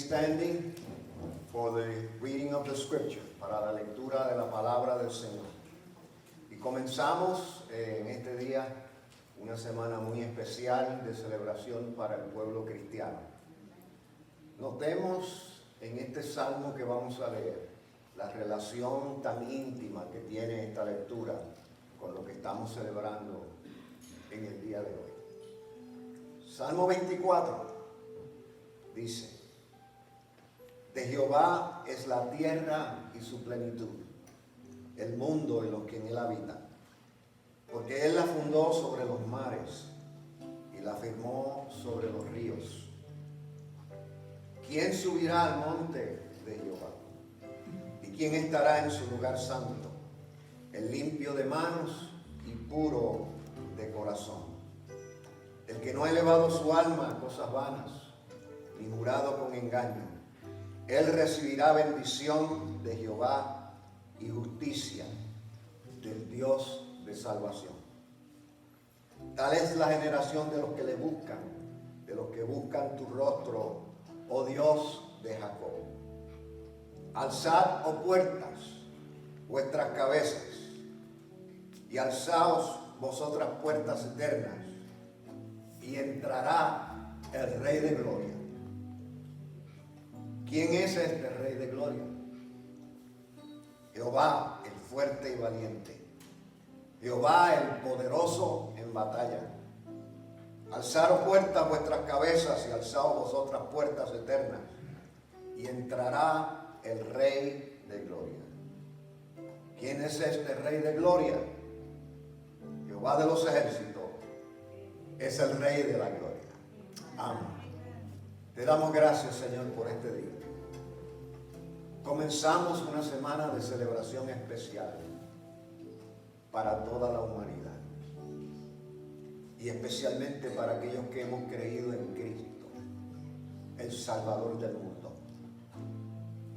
standing for the reading of the scripture, para la lectura de la palabra del Señor. Y comenzamos en este día una semana muy especial de celebración para el pueblo cristiano. Notemos en este salmo que vamos a leer la relación tan íntima que tiene esta lectura con lo que estamos celebrando en el día de hoy. Salmo 24 dice: de Jehová es la tierra y su plenitud, el mundo y los que en él habitan. Porque él la fundó sobre los mares y la firmó sobre los ríos. ¿Quién subirá al monte de Jehová? ¿Y quién estará en su lugar santo? El limpio de manos y puro de corazón, el que no ha elevado su alma a cosas vanas, ni jurado con engaño. Él recibirá bendición de Jehová y justicia del Dios de salvación. Tal es la generación de los que le buscan, de los que buscan tu rostro, oh Dios de Jacob. Alzad, oh puertas, vuestras cabezas, y alzaos vosotras puertas eternas, y entrará el Rey de Gloria. ¿Quién es este Rey de Gloria? Jehová, el fuerte y valiente. Jehová, el poderoso en batalla. Alzaros puertas vuestras cabezas y alzaos vosotras puertas eternas, y entrará el Rey de Gloria. ¿Quién es este Rey de Gloria? Jehová de los ejércitos es el Rey de la Gloria. Amén. Te damos gracias, Señor, por este día. Comenzamos una semana de celebración especial para toda la humanidad, y especialmente para aquellos que hemos creído en Cristo, el Salvador del mundo.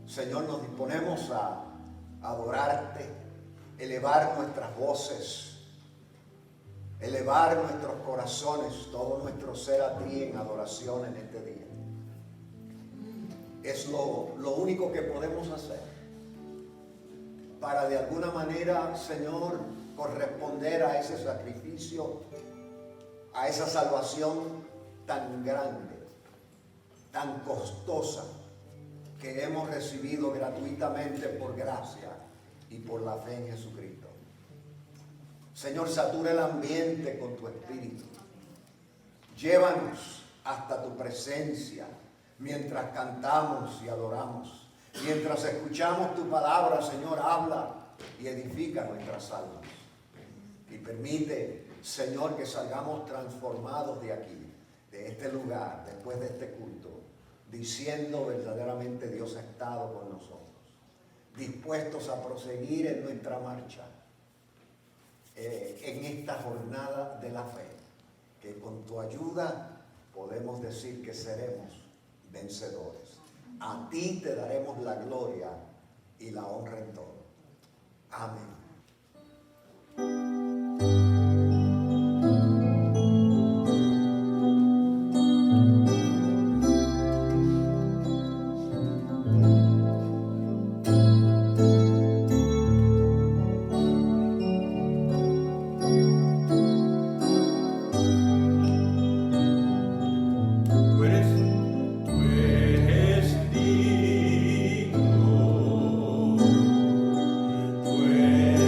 Señor, nos disponemos a adorarte, elevar nuestras voces, elevar nuestros corazones, todo nuestro ser a ti en adoración en este día. Es lo único que podemos hacer para de alguna manera, Señor, corresponder a ese sacrificio, a esa salvación tan grande, tan costosa, que hemos recibido gratuitamente por gracia y por la fe en Jesucristo. Señor, satura el ambiente con tu espíritu. Llévanos hasta tu presencia mientras cantamos y adoramos. Mientras escuchamos tu palabra, Señor, habla y edifica nuestras almas. Y permite, Señor, que salgamos transformados de aquí, de este lugar, después de este culto, diciendo verdaderamente: Dios ha estado con nosotros, dispuestos a proseguir en nuestra marcha, en esta jornada de la fe, que con tu ayuda podemos decir que seremos vencedores. A ti te daremos la gloria y la honra en todo. Amén. When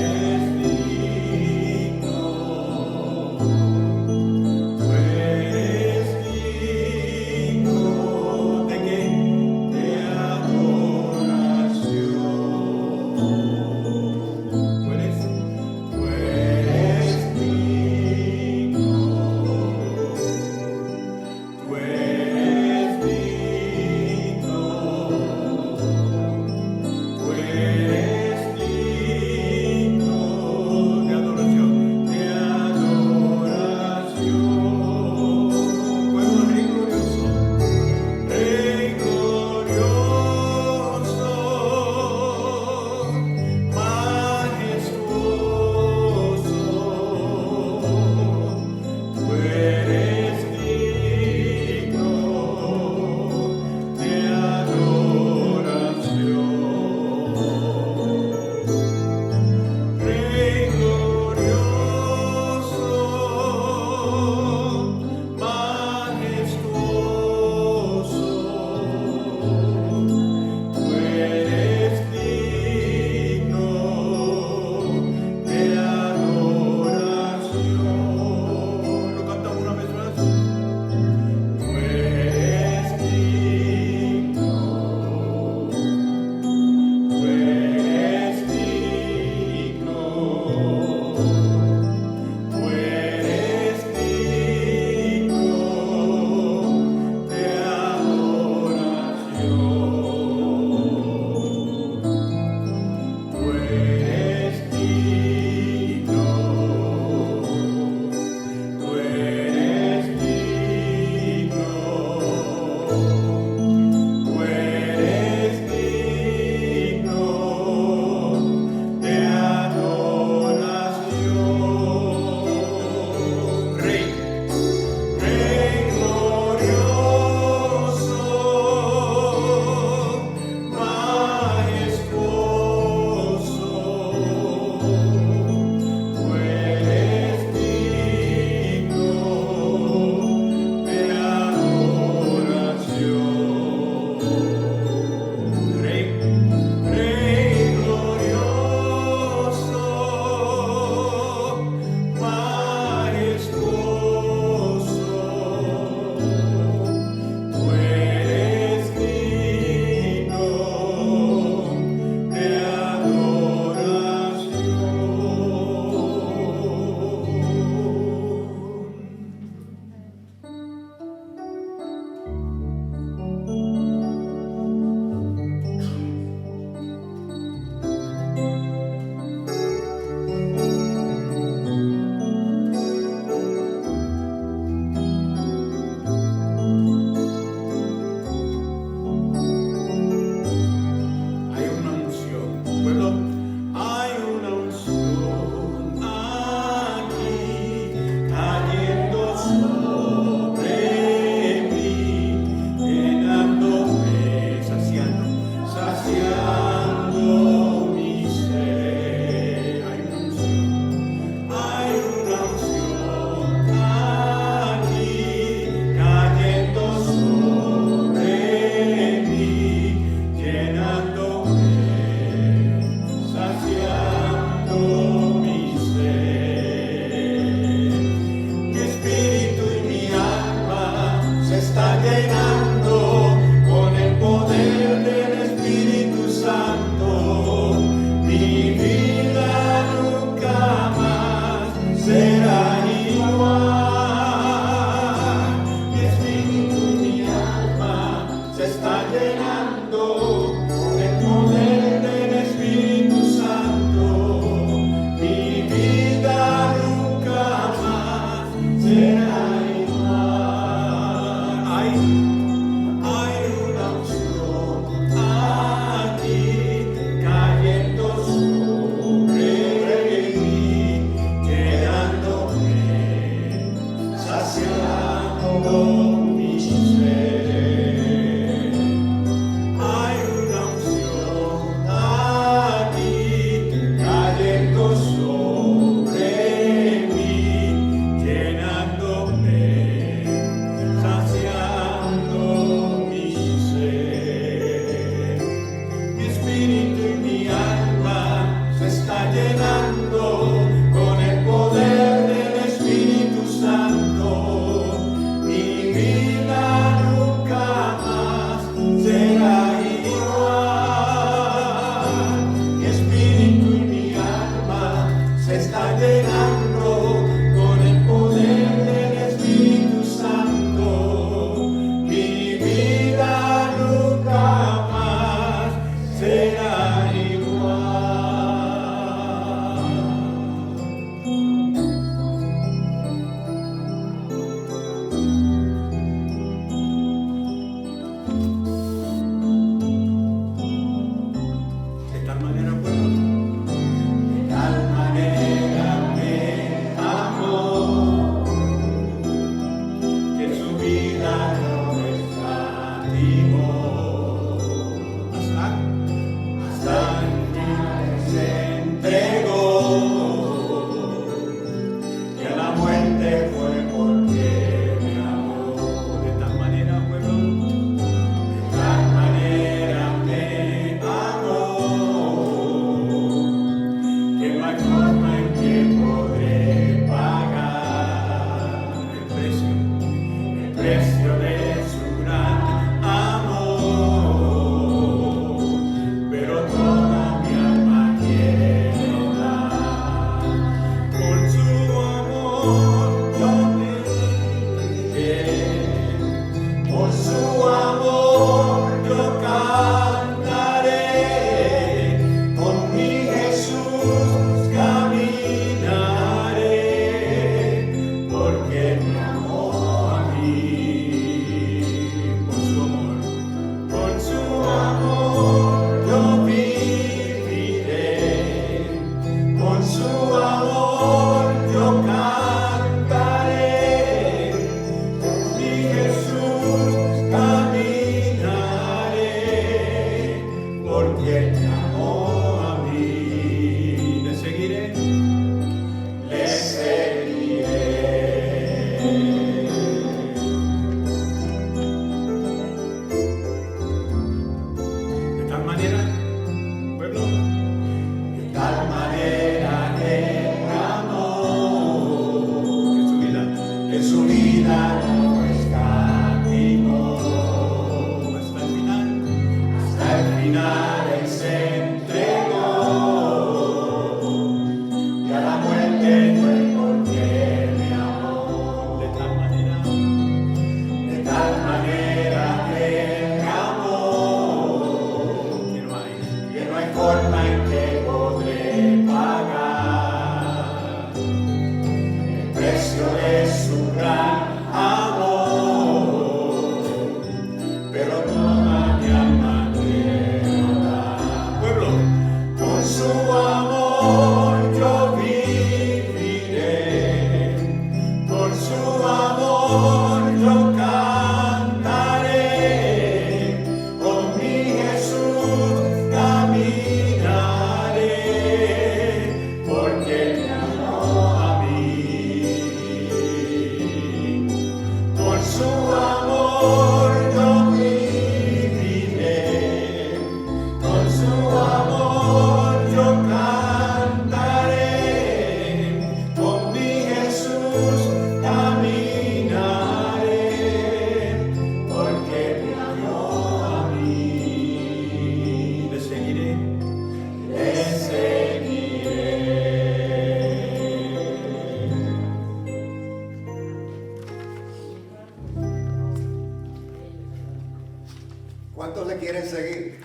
¿Cuántos le quieren seguir?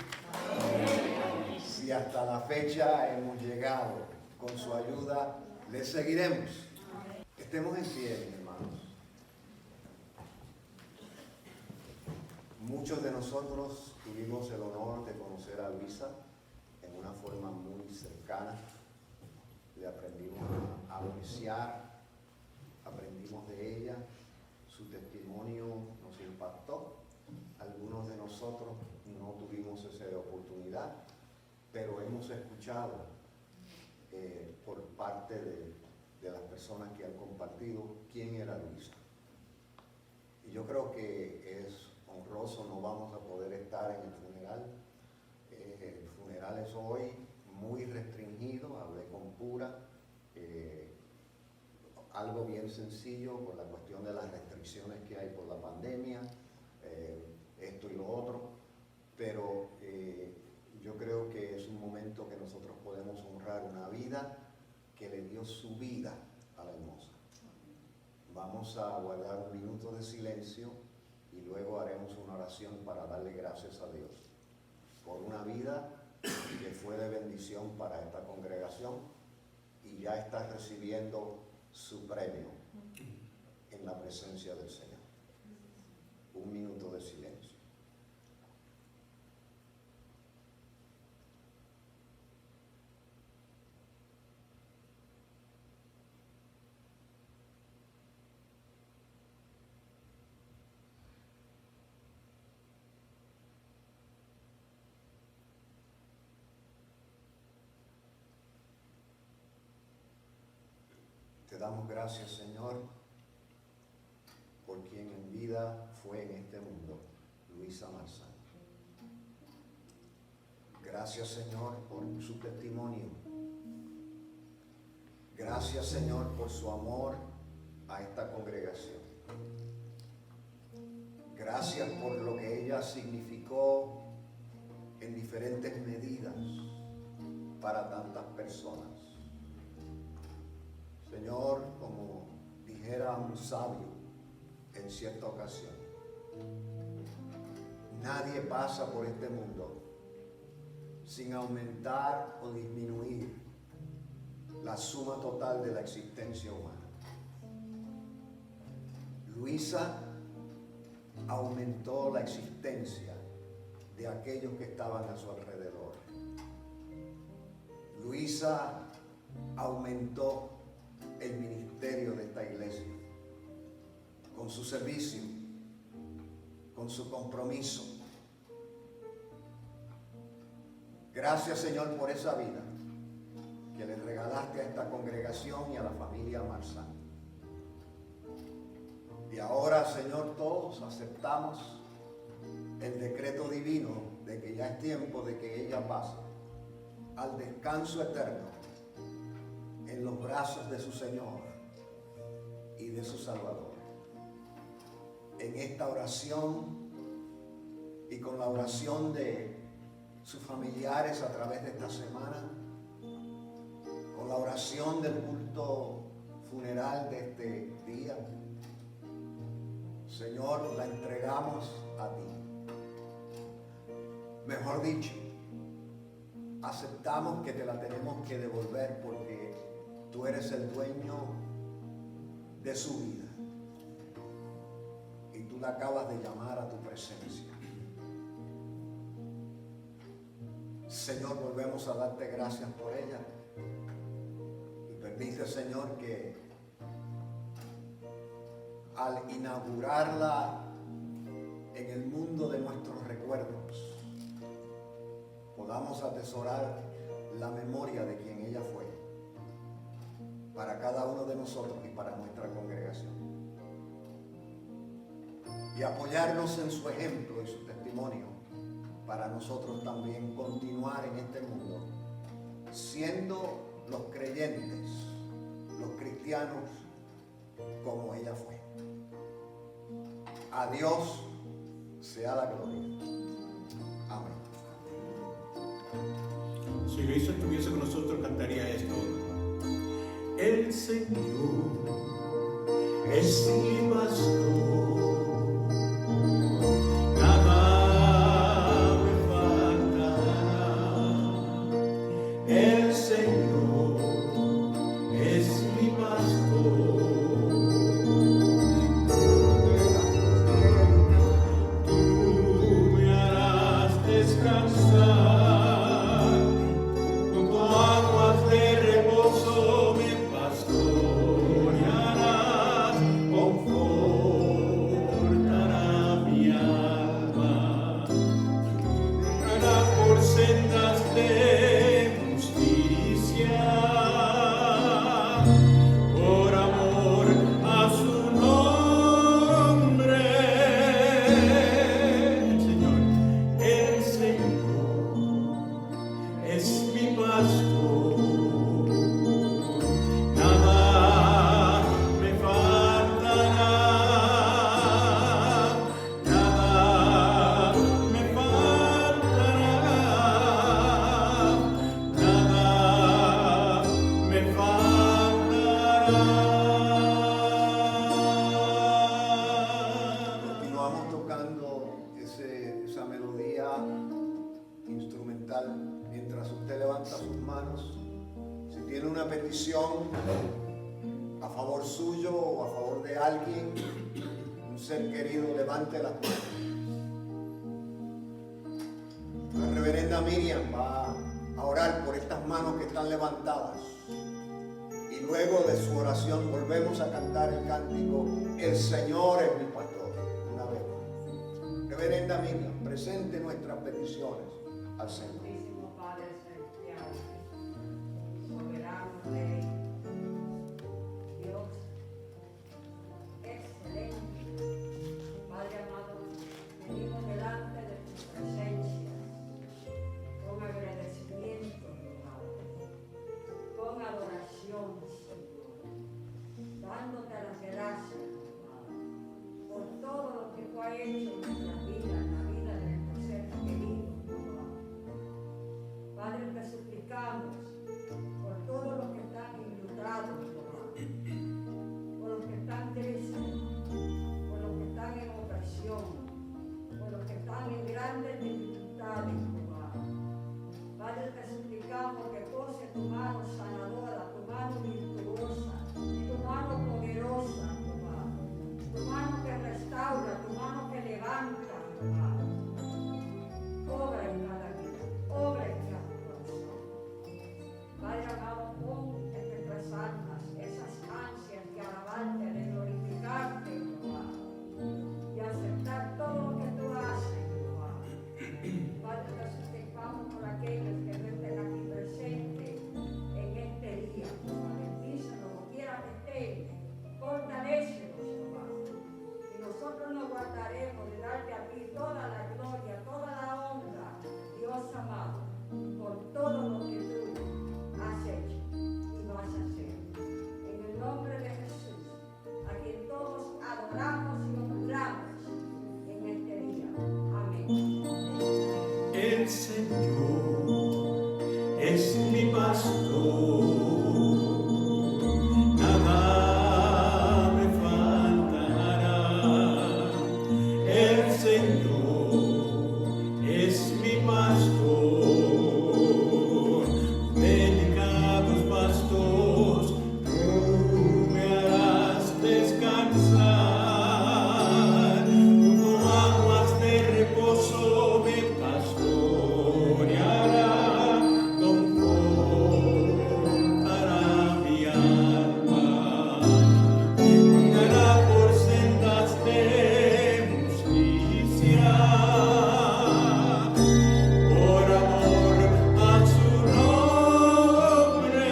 Si hasta la fecha hemos llegado, con su ayuda le seguiremos. Estemos en pie, hermanos. Muchos de nosotros tuvimos el honor de conocer a Luisa en una forma muy cercana. Le aprendimos a apreciar, aprendimos de ella, su testimonio nos impactó. Algunos de nosotros no tuvimos esa oportunidad, pero hemos escuchado por parte de las personas que han compartido quién era Luisa. Y yo creo que es honroso, no vamos a poder estar en el funeral. El funeral es hoy muy restringido, hablé con Pura, algo bien sencillo por la cuestión de las restricciones que hay por la pandemia, esto y lo otro, pero yo creo que es un momento que nosotros podemos honrar una vida que le dio su vida a la hermosa. Vamos a guardar un minuto de silencio y luego haremos una oración para darle gracias a Dios por una vida que fue de bendición para esta congregación y ya está recibiendo su premio en la presencia del Señor. Un minuto de silencio. Te damos gracias, Señor, por quien en vida fue en este mundo, Luisa Marzán. Gracias, Señor, por su testimonio. Gracias, Señor, por su amor a esta congregación. Gracias por lo que ella significó en diferentes medidas para tantas personas. Señor, como dijera un sabio en cierta ocasión, nadie pasa por este mundo sin aumentar o disminuir la suma total de la existencia humana. Luisa aumentó la existencia de aquellos que estaban a su alrededor. Luisa aumentó el ministerio de esta iglesia con su servicio, con su compromiso. Gracias, Señor, por esa vida que le regalaste a esta congregación y a la familia Marzán. Y ahora, Señor, todos aceptamos el decreto divino de que ya es tiempo de que ella pase al descanso eterno en los brazos de su Señor y de su Salvador. En esta oración y con la oración de sus familiares a través de esta semana, con la oración del culto funeral de este día, Señor, la entregamos a ti. Mejor dicho, aceptamos que te la tenemos que devolver porque tú eres el dueño de su vida y tú la acabas de llamar a tu presencia. Señor, volvemos a darte gracias por ella y permite, Señor, que al inaugurarla en el mundo de nuestros recuerdos podamos atesorar la memoria de quien ella fue para cada uno de nosotros y para nuestra congregación, y apoyarnos en su ejemplo y su testimonio para nosotros también continuar en este mundo siendo los creyentes, los cristianos como ella fue. A Dios sea la gloria. Amén. Si Luisa estuviese con nosotros, cantaría esto. El Señor es mi pastor, nada me faltará. El Señor es mi pastor, tú me harás descansar junto a aguas de reposo, me pastorearás. Continuamos tocando esa melodía instrumental mientras usted levanta sus manos. Si tiene una petición a favor suyo o a favor de alguien, un ser querido, levante las manos. La reverenda Miriam va a orar por estas manos que están levantadas. Y luego de su oración volvemos a cantar el cántico El Señor es mi pastor. Una vez más. Reverenda Miriam, presente nuestras peticiones al Señor. Santísimo Padre Celestial, soberano Rey, Dios, excelente, Padre amado, venimos delante de tu presencia con agradecimiento, Padre, con adoración, Señor, dándote las gracias, Padre, por todo lo que tú has hecho en nuestra vida, en la vida de nuestros seres queridos, Padre, te suplicamos por todos los que están involucrados, por los que están tristes, por los que están en opresión, por los que están en grandes dificultades, Padre, te suplicamos que pose tu mano sanadora, tu mano virtuosa, tu mano poderosa, tu mano que restaura, tu mano que levanta, obra en cada vida, obra en cada corazón. Padre amado, pon en nuestras almas esas ansias de alabarte, de glorificarte, Jehová, y aceptar todo lo que tú haces, Jehová. Padre, te suplicamos por aquellos que no estén aquí presentes en este día, Jehová. Bendícelos, como quiera que estén, fortalécelos, Jehová. Y nosotros nos guardaremos de darte a ti toda la gloria, toda la honra, Dios amado, por todo lo que tú has hecho y vas a hacer. En el nombre de Jesús, a quien todos adoramos y honramos en este día. Amén. El Señor es mi pastor, nada me faltará. El Señor es mi pastor, delicados pastos, tú me harás descansar, junto a aguas de reposo me pastoreará, confortará mi alma, guiará por sendas de justicia, por amor a su nombre.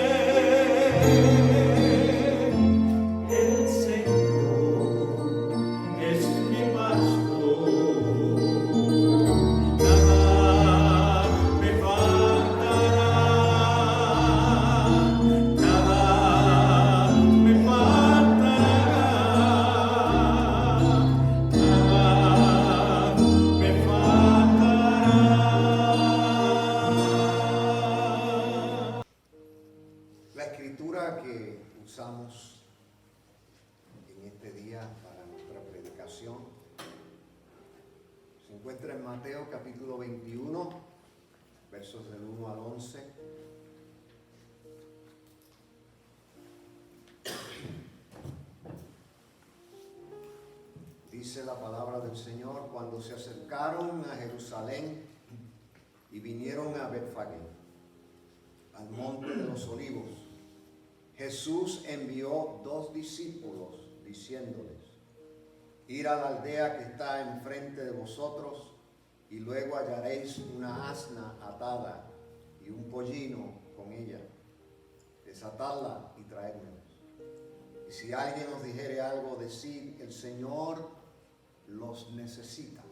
El Señor es mi pastor, nada me faltará, nada me faltará, nada me faltará. La escritura que usamos en este día para nuestra predicación se encuentra en Mateo capítulo 21, versos del 1 al 11. Dice la palabra del Señor: cuando se acercaron a Jerusalén y vinieron a Betfagé, al monte de los olivos, Jesús envió 2 discípulos diciéndoles: id a la aldea que está enfrente de vosotros y luego hallaréis una asna atada y un pollino con ella. Desatadla y traédmelos. Y si alguien os dijere algo, decid: el Señor los necesita,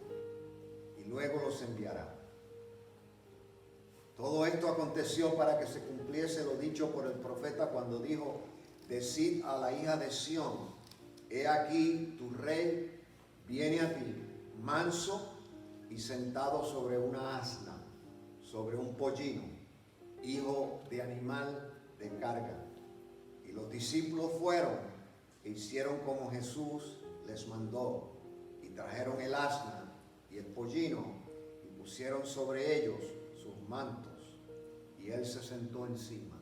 y luego los enviará. Todo esto aconteció para que se cumpliese lo dicho por el profeta cuando dijo: decid a la hija de Sión, he aquí tu rey viene a ti, manso y sentado sobre una asna, sobre un pollino, hijo de animal de carga. Y Y los discípulos fueron e hicieron como Jesús les mandó, y trajeron el asna y el pollino y pusieron sobre ellos sus mantos, y él se sentó encima.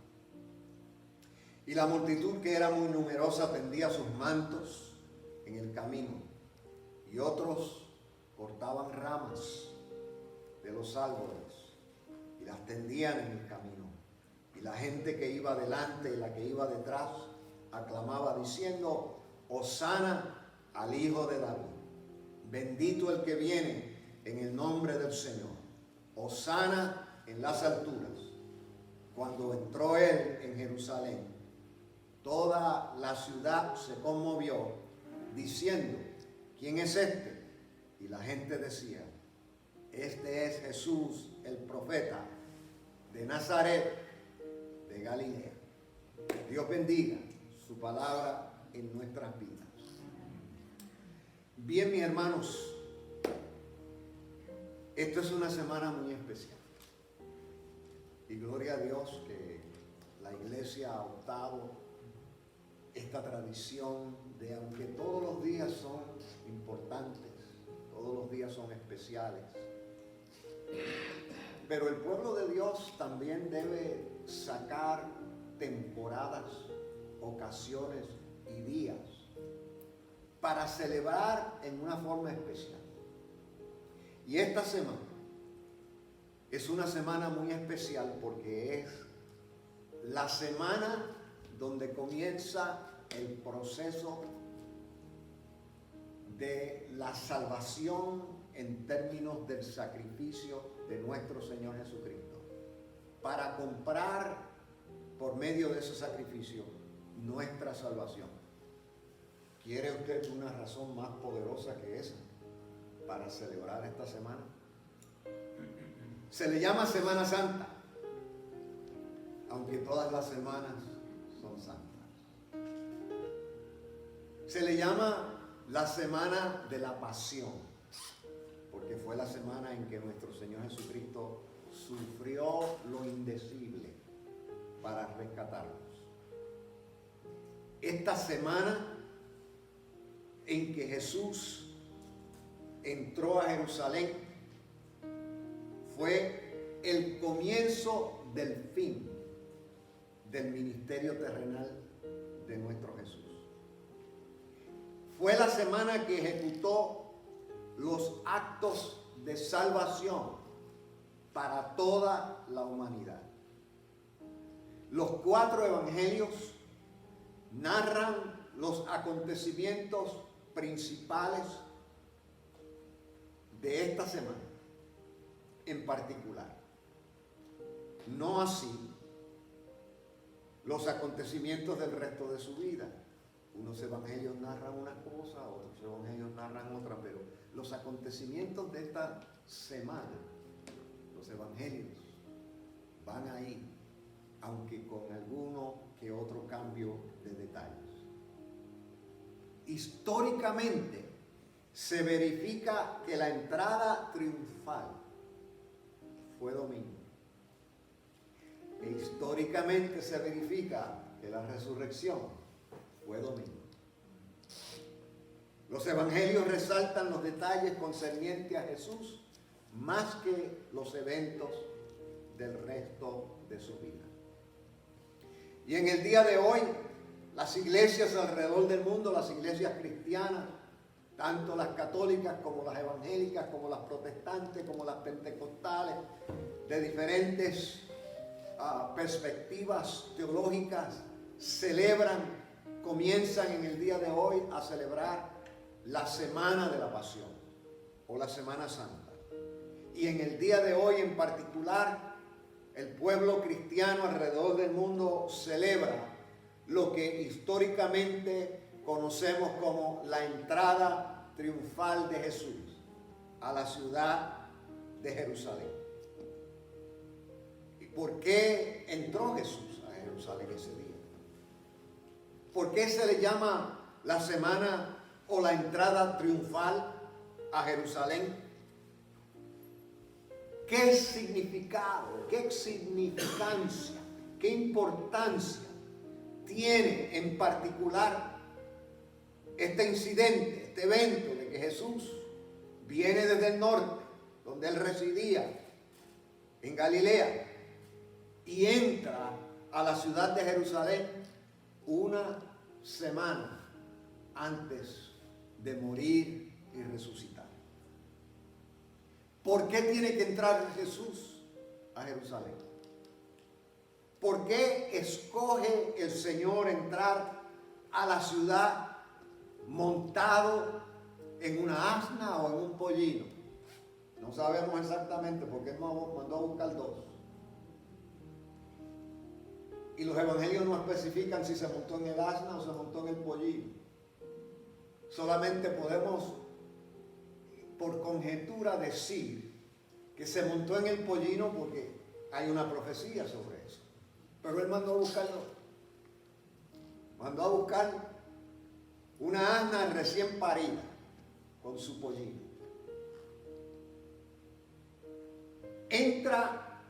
Y la multitud, que era muy numerosa, tendía sus mantos en el camino, y otros cortaban ramas de los árboles y las tendían en el camino. Y la gente que iba delante y la que iba detrás aclamaba diciendo: Hosana al Hijo de David. Bendito el que viene en el nombre del Señor. Hosana en las alturas. Cuando entró él en Jerusalén, toda la ciudad se conmovió diciendo: ¿quién es este? Y la gente decía: este es Jesús el profeta de Nazaret de Galilea. Dios bendiga su palabra en nuestras vidas. Bien, mis hermanos, esto es una semana muy especial. Y gloria a Dios que la iglesia ha adoptado esta tradición de, aunque todos los días son importantes, todos los días son especiales, pero el pueblo de Dios también debe sacar temporadas, ocasiones y días para celebrar en una forma especial. Y esta semana es una semana muy especial porque es la semana donde comienza el proceso de la salvación en términos del sacrificio de nuestro Señor Jesucristo, para comprar por medio de ese sacrificio nuestra salvación. ¿Quiere usted una razón más poderosa que esa para celebrar esta semana? Se le llama Semana Santa, aunque todas las semanas son santas. Se le llama la Semana de la Pasión, porque fue la semana en que nuestro Señor Jesucristo sufrió lo indecible para rescatarnos. Esta semana en que Jesús entró a Jerusalén fue el comienzo del fin del ministerio terrenal de nuestro Jesús. Fue la semana que ejecutó los actos de salvación para toda la humanidad. Los 4 evangelios narran los acontecimientos principales de esta semana en particular. No así los acontecimientos del resto de su vida. Unos evangelios narran una cosa, otros evangelios narran otra, pero los acontecimientos de esta semana, los evangelios, van ahí, aunque con alguno que otro cambio de detalles. Históricamente se verifica que la entrada triunfal fue domingo. E históricamente se verifica que la resurrección fue domingo. Los evangelios resaltan los detalles concernientes a Jesús más que los eventos del resto de su vida. Y en el día de hoy, las iglesias alrededor del mundo, las iglesias cristianas, tanto las católicas como las evangélicas, como las protestantes, como las pentecostales, de diferentes perspectivas teológicas, comienzan en el día de hoy a celebrar la Semana de la Pasión o la Semana Santa. Y en el día de hoy en particular, el pueblo cristiano alrededor del mundo celebra lo que históricamente conocemos como la entrada triunfal de Jesús a la ciudad de Jerusalén. ¿Y por qué entró Jesús a Jerusalén ese día? ¿Por qué se le llama la semana o la entrada triunfal a Jerusalén? ¿Qué significado, qué significancia, qué importancia tiene en particular este incidente, este evento de que Jesús viene desde el norte, donde él residía, en Galilea, y entra a la ciudad de Jerusalén una semana antes de morir y resucitar. ¿Por qué tiene que entrar Jesús a Jerusalén? ¿Por qué escoge el Señor entrar a la ciudad montado en una asna o en un pollino? No sabemos exactamente porque él mandó a buscar dos. Y los evangelios no especifican si se montó en el asna o se montó en el pollino. Solamente podemos, por conjetura, decir que se montó en el pollino porque hay una profecía sobre eso. Pero él mandó a buscarlo. Mandó a buscar una asna recién parida con su pollino. Entra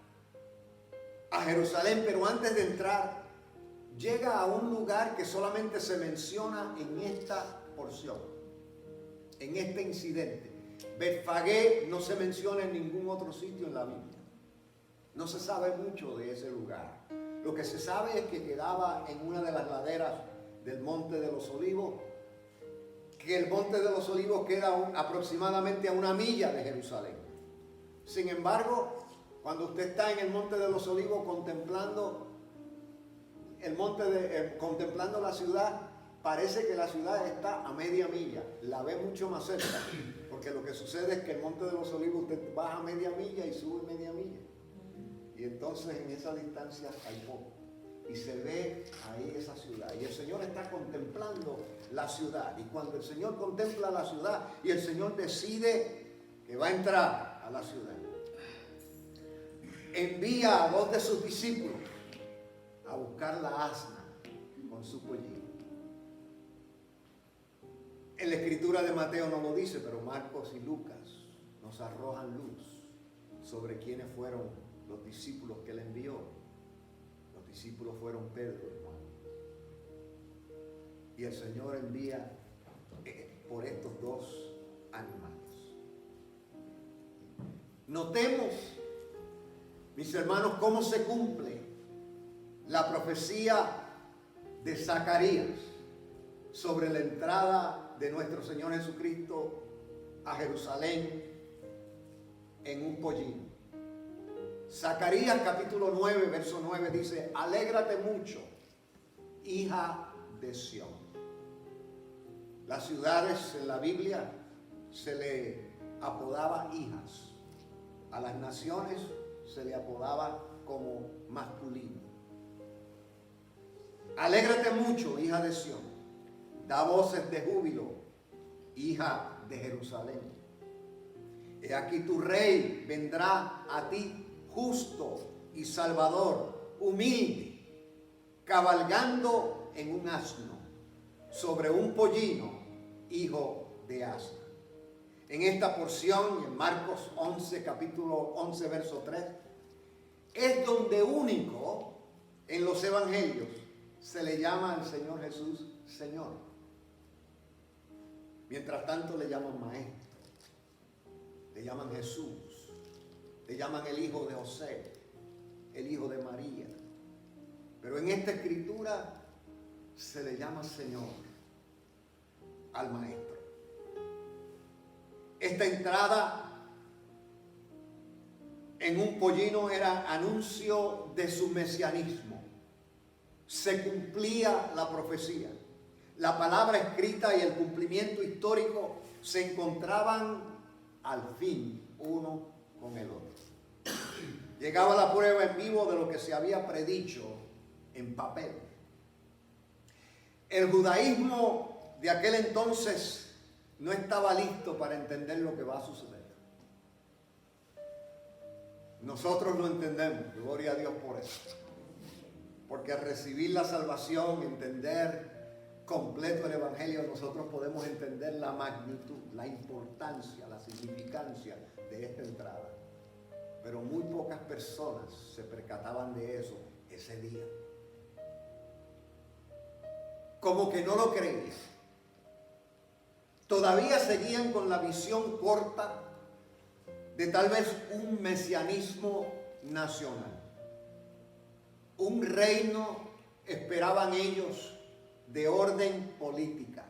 a Jerusalén, pero antes de entrar, llega a un lugar que solamente se menciona en esta porción, en este incidente. Betfagé no se menciona en ningún otro sitio en la Biblia. No se sabe mucho de ese lugar. Lo que se sabe es que quedaba en una de las laderas del Monte de los Olivos, que el Monte de los Olivos queda aproximadamente a 1 milla de Jerusalén. Sin embargo, cuando usted está en el Monte de los Olivos contemplando contemplando la ciudad, parece que la ciudad está a media milla, la ve mucho más cerca, porque lo que sucede es que el Monte de los Olivos usted baja media milla y sube media milla, y entonces en esa distancia hay poco, y se ve ahí esa ciudad, y el Señor está contemplando la ciudad, y cuando el Señor contempla la ciudad y el Señor decide que va a entrar a la ciudad, envía a 2 de sus discípulos a buscar la asna con su pollino. En la escritura de Mateo no lo dice, pero Marcos y Lucas nos arrojan luz sobre quiénes fueron los discípulos que él envió. Los discípulos fueron Pedro y Juan. Y el Señor envía por estos 2 animales. Notemos, mis hermanos, cómo se cumple la profecía de Zacarías sobre la entrada de nuestro Señor Jesucristo a Jerusalén en un pollino. Zacarías capítulo 9, verso 9 dice: alégrate mucho, hija de Sión. Las ciudades en la Biblia se le apodaba hijas. A las naciones se le apodaba como masculino. Alégrate mucho, hija de Sión. Da voces de júbilo, hija de Jerusalén. He aquí tu rey vendrá a ti justo y salvador, humilde, cabalgando en un asno, sobre un pollino, hijo de asna. En esta porción, en Marcos 11, capítulo 11, verso 3, es donde único en los evangelios se le llama al Señor Jesús Señor. Mientras tanto le llaman maestro, le llaman Jesús, le llaman el hijo de José, el hijo de María. Pero en esta escritura se le llama Señor al maestro. Esta entrada en un pollino era anuncio de su mesianismo. Se cumplía la profecía. La palabra escrita y el cumplimiento histórico se encontraban al fin uno con el otro. Llegaba la prueba en vivo de lo que se había predicho en papel. El judaísmo de aquel entonces no estaba listo para entender lo que va a suceder. Nosotros lo entendemos, gloria a Dios por eso. Porque al recibir la salvación, entender completo el Evangelio, nosotros podemos entender la magnitud, la importancia, la significancia de esta entrada. Pero muy pocas personas se percataban de eso ese día. como que no lo creían. Todavía seguían con la visión corta de tal vez un mesianismo nacional. Un reino esperaban ellos de orden política.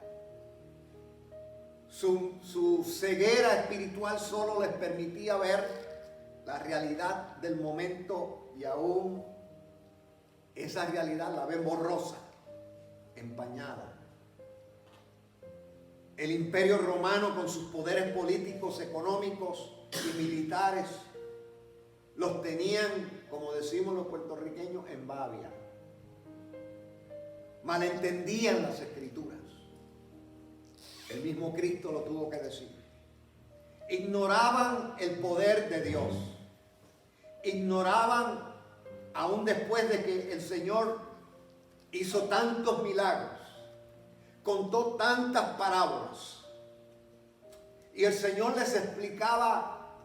Su ceguera espiritual solo les permitía ver la realidad del momento y aún esa realidad la ven borrosa, empañada. El imperio romano con sus poderes políticos, económicos y militares los tenían, como decimos los puertorriqueños, en babia. Malentendían las escrituras. El mismo Cristo lo tuvo que decir. Ignoraban el poder de Dios. Ignoraban, aún después de que el Señor hizo tantos milagros, contó tantas parábolas, y el Señor les explicaba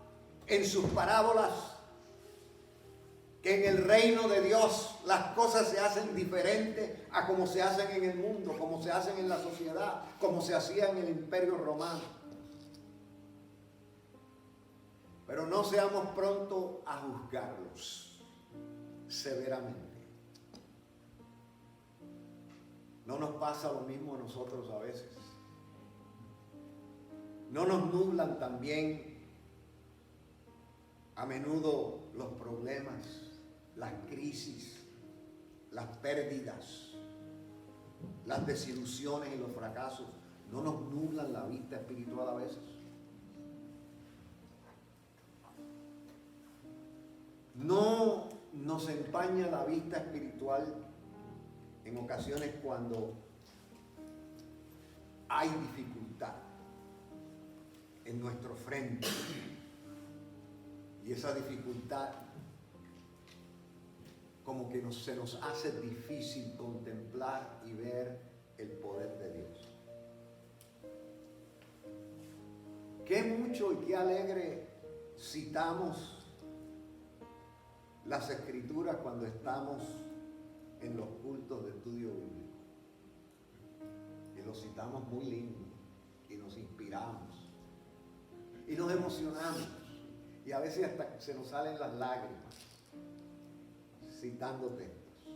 en sus parábolas que en el reino de Dios las cosas se hacen diferentes a como se hacen en el mundo, como se hacen en la sociedad, como se hacía en el imperio romano. Pero no seamos prontos a juzgarlos severamente. ¿No nos pasa lo mismo a nosotros a veces? ¿No nos nublan también a menudo los problemas, las crisis, las pérdidas, las desilusiones y los fracasos? ¿No nos nublan la vista espiritual a veces? ¿No nos empaña la vista espiritual en ocasiones cuando hay dificultad en nuestro frente? Y esa dificultad como que se nos hace difícil contemplar y ver el poder de Dios. Qué mucho y qué alegre citamos las escrituras cuando estamos en los cultos de estudio bíblico. Y los citamos muy lindo y nos inspiramos y nos emocionamos. Y a veces hasta se nos salen las lágrimas citando textos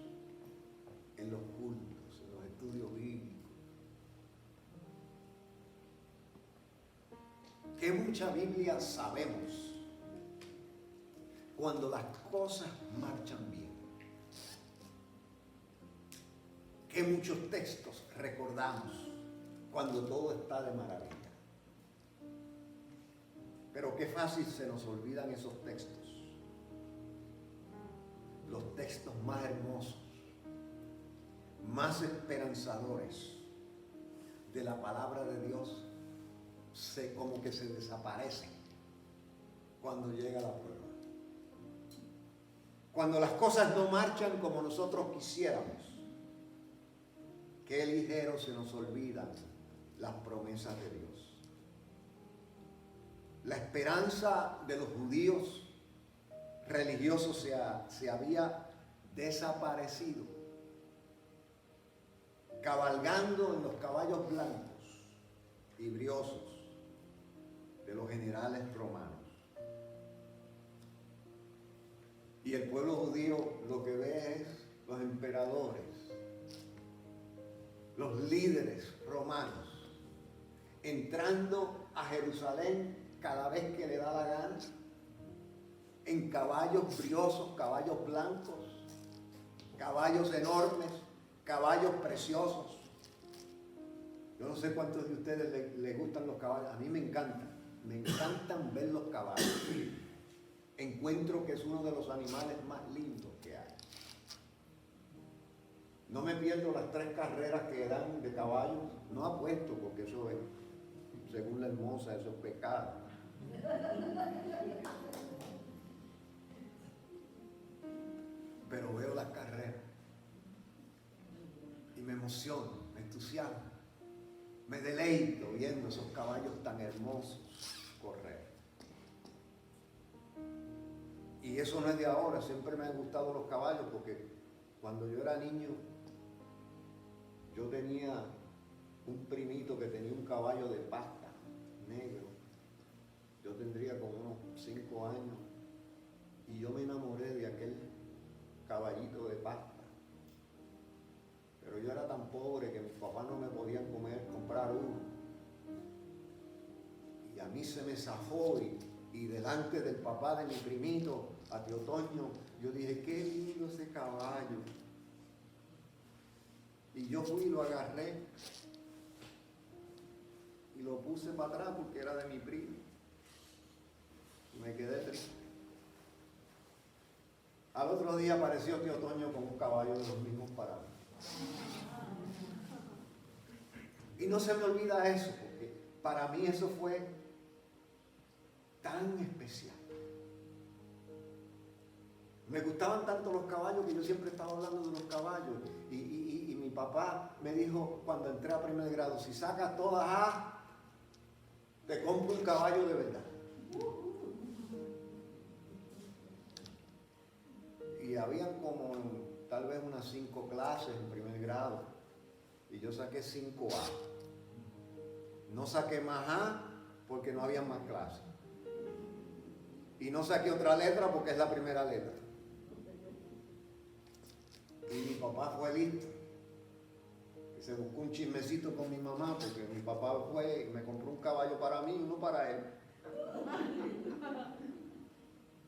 en los cultos, en los estudios bíblicos. Que mucha Biblia sabemos cuando las cosas marchan bien. Que muchos textos recordamos cuando todo está de maravilla. Pero qué fácil se nos olvidan esos textos. Los textos más hermosos, más esperanzadores de la palabra de Dios, como que se desaparecen cuando llega la prueba. Cuando las cosas no marchan como nosotros quisiéramos, qué ligero se nos olvidan las promesas de Dios. La esperanza de los judíos religiosos se había desaparecido, cabalgando en los caballos blancos y briosos de los generales romanos. Y el pueblo judío lo que ve es los emperadores, los líderes romanos, entrando a Jerusalén cada vez que le da la gana, en caballos briosos, caballos blancos, caballos enormes, caballos preciosos. Yo no sé cuántos de ustedes les gustan los caballos. A mí me encantan ver los caballos. Encuentro que es uno de los animales más lindos que hay. No me pierdo las 3 carreras que dan de caballos. No apuesto porque eso es, según la hermosa, eso es pecado. Pero veo las carreras y me emociono, me entusiasmo, me deleito viendo esos caballos tan hermosos correr. Y eso no es de ahora, siempre me han gustado los caballos porque cuando yo era niño Yo tenía un primito que tenía un caballo de pasta negro. Yo tendría como unos 5 años y yo me enamoré de aquel caballito de pasta. Pero yo era tan pobre que mis papás no me podían comprar uno. Y a mí se me zafó y delante del papá de mi primito, a tío Toño, yo dije, qué lindo ese caballo. Y yo fui y lo agarré y lo puse para atrás porque era de mi primo. Y me quedé triste. Al otro día apareció tío Toño con un caballo de los mismos para mí. Y no se me olvida eso, porque para mí eso fue tan especial. Me gustaban tanto los caballos que yo siempre estaba hablando de los caballos. Y mi papá me dijo cuando entré a primer grado, si sacas todas A, te compro un caballo de verdad. Y habían como tal vez unas 5 clases en primer grado. Y yo saqué 5A. No saqué más A porque no había más clases. Y no saqué otra letra porque es la primera letra. Y mi papá fue listo. Y se buscó un chismecito con mi mamá porque mi papá fue y me compró un caballo para mí y uno para él.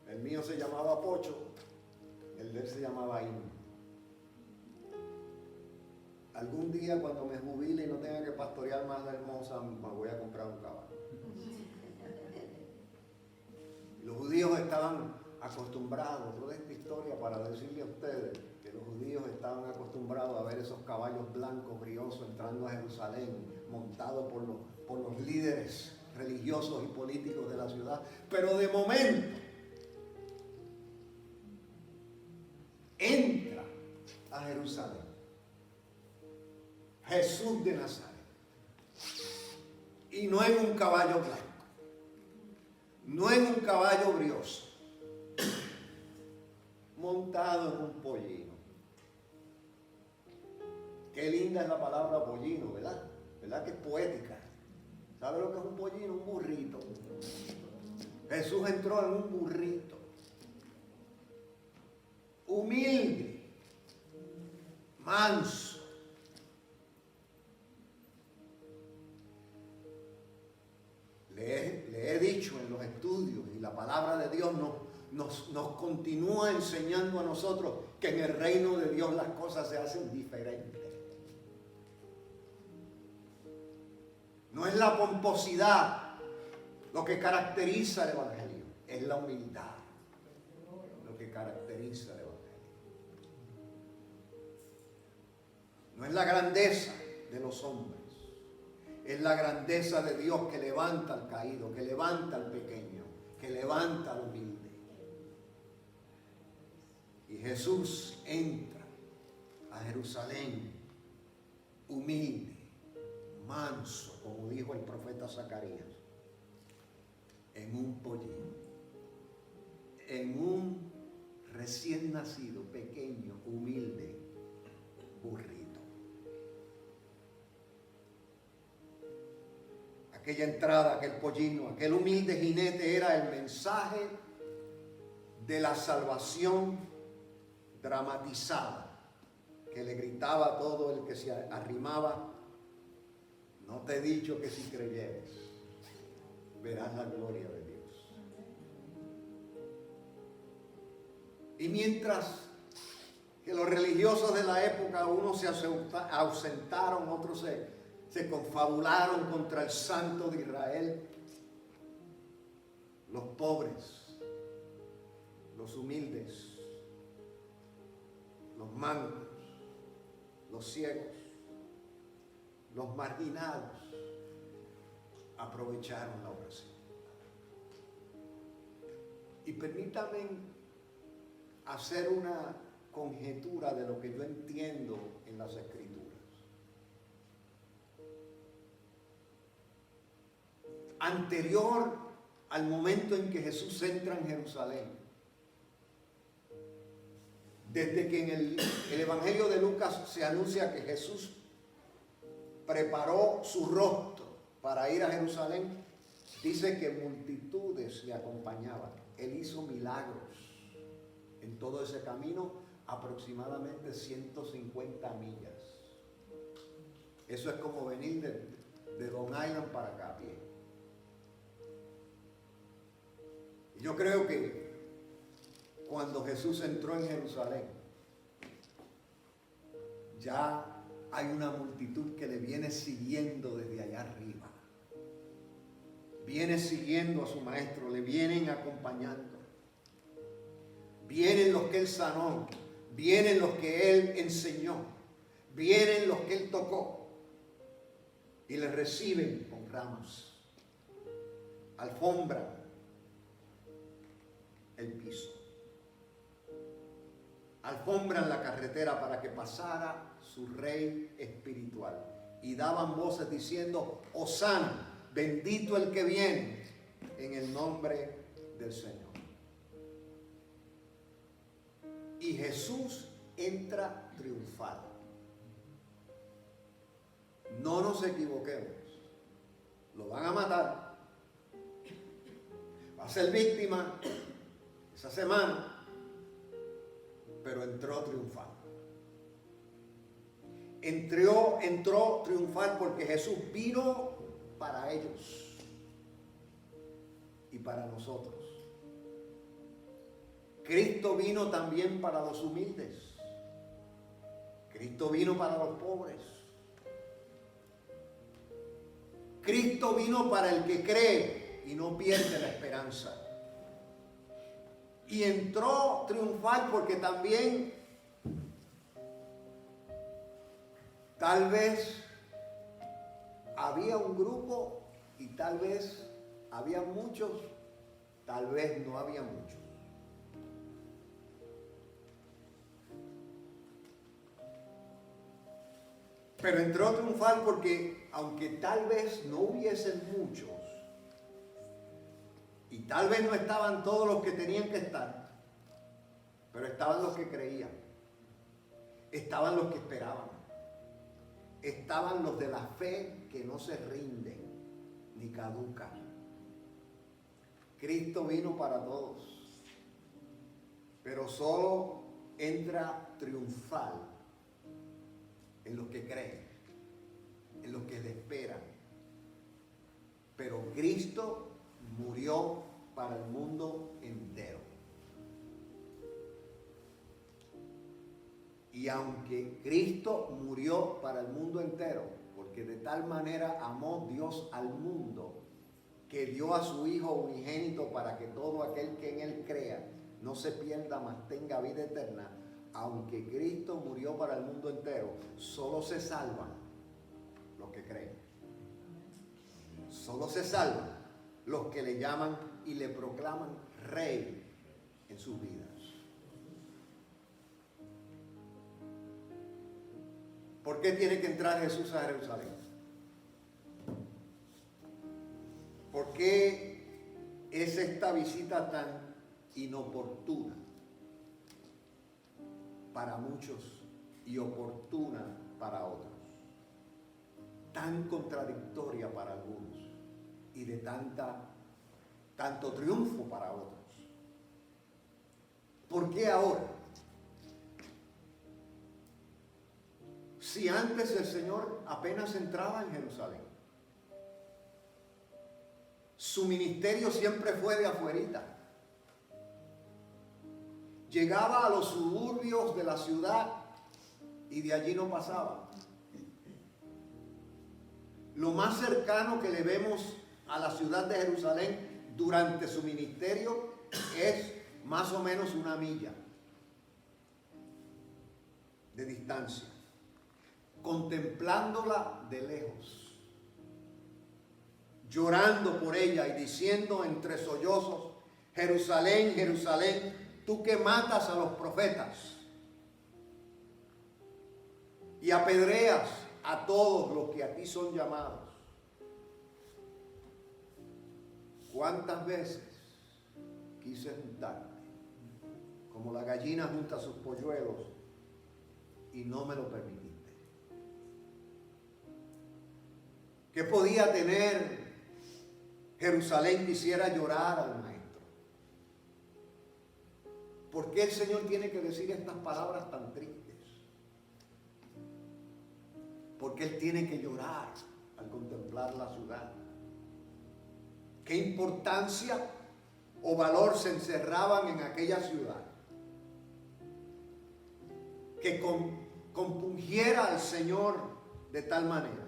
El mío se llamaba Pocho, el de él se llamaba Inno. Algún día cuando me jubile y no tenga que pastorear más la hermosa, me voy a comprar un caballo. Los judíos estaban acostumbrados, toda esta historia para decirle a ustedes que los judíos estaban acostumbrados a ver esos caballos blancos, briosos, entrando a Jerusalén, montados por los líderes religiosos y políticos de la ciudad. Pero de momento, entra a Jerusalén Jesús de Nazaret, y no en un caballo blanco, no en un caballo brioso, montado en un pollino. Qué linda es la palabra pollino, ¿verdad? ¿Verdad que es poética? ¿Sabe lo que es un pollino? Un burrito. Jesús entró en un burrito, humilde, manso. Le he dicho en los estudios y la palabra de Dios nos continúa enseñando a nosotros que en el reino de Dios las cosas se hacen diferentes. No es la pomposidad lo que caracteriza el Evangelio, es la humildad lo que caracteriza el Evangelio. No es la grandeza de los hombres. Es la grandeza de Dios que levanta al caído, que levanta al pequeño, que levanta al humilde. Y Jesús entra a Jerusalén humilde, manso, como dijo el profeta Zacarías, en un pollino, en un recién nacido, pequeño, humilde burrito. Aquella entrada, aquel pollino, aquel humilde jinete era el mensaje de la salvación dramatizada que le gritaba a todo el que se arrimaba: no te he dicho que si creyeres verás la gloria de Dios. Y mientras que los religiosos de la época, unos se ausentaron, otros se confabularon contra el Santo de Israel, los pobres, los humildes, los mancos, los ciegos, los marginados, aprovecharon la ocasión. Y permítanme hacer una conjetura de lo que yo entiendo en las Escrituras. Anterior al momento en que Jesús entra en Jerusalén, desde que en el Evangelio de Lucas se anuncia que Jesús preparó su rostro para ir a Jerusalén, dice que multitudes le acompañaban. Él hizo milagros en todo ese camino, aproximadamente 150 millas. Eso es como venir de Long Island para acá a pie. Y yo creo que cuando Jesús entró en Jerusalén, ya hay una multitud que le viene siguiendo desde allá arriba. Viene siguiendo a su maestro, le vienen acompañando. Vienen los que él sanó, vienen los que él enseñó, vienen los que él tocó y le reciben con ramos, alfombra el piso, alfombran la carretera para que pasara su rey espiritual y daban voces diciendo: Hosana, bendito el que viene en el nombre del Señor. Y Jesús entra triunfal. No nos equivoquemos. Lo van a matar. Va a ser víctima esa semana. Pero entró triunfal. Entró triunfal porque Jesús vino para ellos y para nosotros. Cristo vino también para los humildes. Cristo vino para los pobres. Cristo vino para el que cree y no pierde la esperanza. Y entró triunfal porque también tal vez había un grupo y tal vez había muchos, tal vez no había muchos. Pero entró triunfal porque aunque tal vez no hubiesen muchos y tal vez no estaban todos los que tenían que estar, pero estaban los que creían, estaban los que esperaban, estaban los de la fe que no se rinden ni caducan. Cristo vino para todos, pero solo entra triunfal en los que creen, en los que le esperan. Pero Cristo murió para el mundo entero. Y aunque Cristo murió para el mundo entero, porque de tal manera amó Dios al mundo, que dio a su Hijo unigénito para que todo aquel que en Él crea no se pierda, mas tenga vida eterna. Aunque Cristo murió para el mundo entero, solo se salvan los que creen. Solo se salvan los que le llaman y le proclaman Rey en sus vidas. ¿Por qué tiene que entrar Jesús a Jerusalén? ¿Por qué es esta visita tan inoportuna para muchos y oportuna para otros? Tan contradictoria para algunos y de tanto triunfo para otros. ¿Por qué ahora? Si antes el Señor apenas entraba en Jerusalén. Su ministerio siempre fue de afuerita. Llegaba a los suburbios de la ciudad y de allí no pasaba. Lo más cercano que le vemos a la ciudad de Jerusalén durante su ministerio es más o menos 1 milla de distancia, contemplándola de lejos, llorando por ella y diciendo entre sollozos: Jerusalén, Jerusalén, tú que matas a los profetas y apedreas a todos los que a ti son llamados. ¿Cuántas veces quise juntarte como la gallina junta sus polluelos y no me lo permitiste? ¿Qué podía tener Jerusalén que hiciera llorar al maestro? ¿Por qué el Señor tiene que decir estas palabras tan tristes? Porque Él tiene que llorar al contemplar la ciudad. ¿Qué importancia o valor se encerraban en aquella ciudad que compungiera al Señor de tal manera?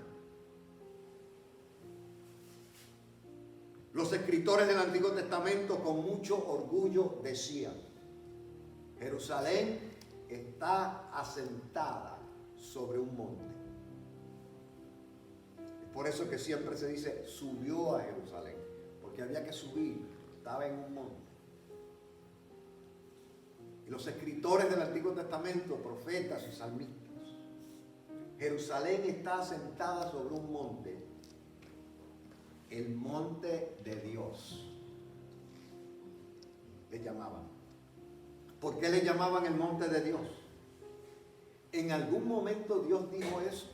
Los escritores del Antiguo Testamento con mucho orgullo decían: Jerusalén está asentada sobre un monte. Es por eso que siempre se dice subió a Jerusalén, porque había que subir, estaba en un monte. Y los escritores del Antiguo Testamento, profetas y salmistas, Jerusalén está asentada sobre un monte, el monte de Dios, le llamaban. ¿Por qué le llamaban el monte de Dios? ¿En algún momento Dios dijo eso?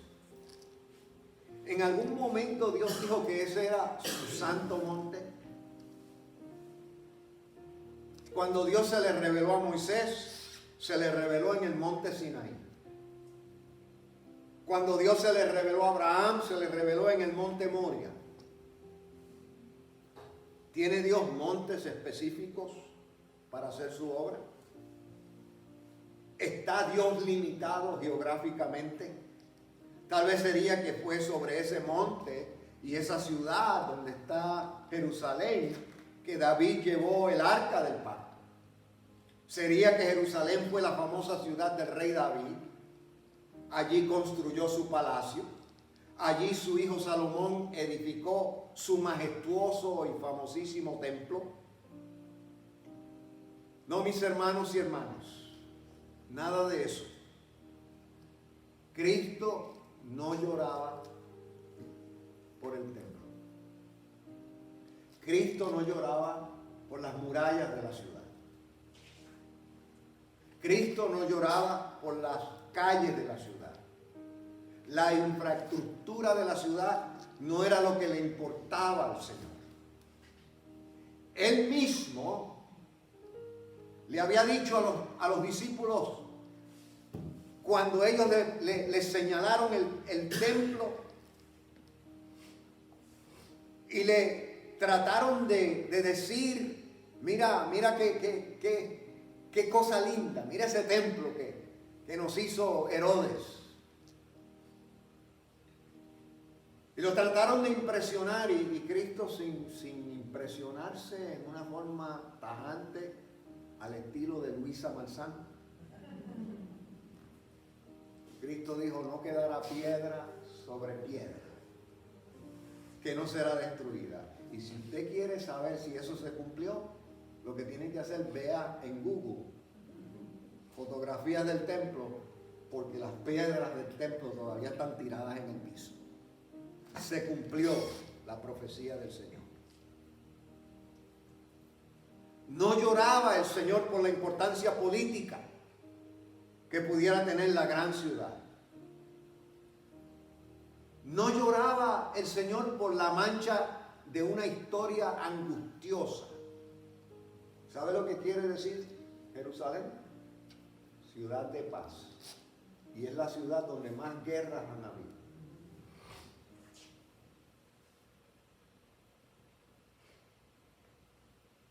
¿En algún momento Dios dijo que ese era su santo monte? Cuando Dios se le reveló a Moisés, se le reveló en el monte Sinaí. Cuando Dios se le reveló a Abraham, se le reveló en el monte Moria. ¿Tiene Dios montes específicos para hacer su obra? ¿Está Dios limitado geográficamente? Tal vez sería que fue sobre ese monte y esa ciudad donde está Jerusalén que David llevó el arca del pacto. Sería que Jerusalén fue la famosa ciudad del rey David. Allí construyó su palacio. Allí su hijo Salomón edificó su majestuoso y famosísimo templo. No, mis hermanos y hermanas, nada de eso. Cristo no lloraba por el templo. Cristo no lloraba por las murallas de la ciudad. Cristo no lloraba por las calles de la ciudad. La infraestructura de la ciudad no era lo que le importaba al Señor. Él mismo le había dicho a los discípulos, cuando ellos le señalaron el templo y le trataron de decir, mira qué cosa linda, mira ese templo que nos hizo Herodes. Y lo trataron de impresionar y Cristo sin impresionarse en una forma tajante al estilo de Luisa Marzán. Cristo dijo, no quedará piedra sobre piedra que no será destruida. Y si usted quiere saber si eso se cumplió, lo que tiene que hacer, vea en Google fotografías del templo, porque las piedras del templo todavía están tiradas en el piso. Se cumplió la profecía del Señor. No lloraba el Señor por la importancia política que pudiera tener la gran ciudad. No lloraba el Señor por la mancha de una historia angustiosa. ¿Sabe lo que quiere decir Jerusalén? Ciudad de paz. Y es la ciudad donde más guerras han habido.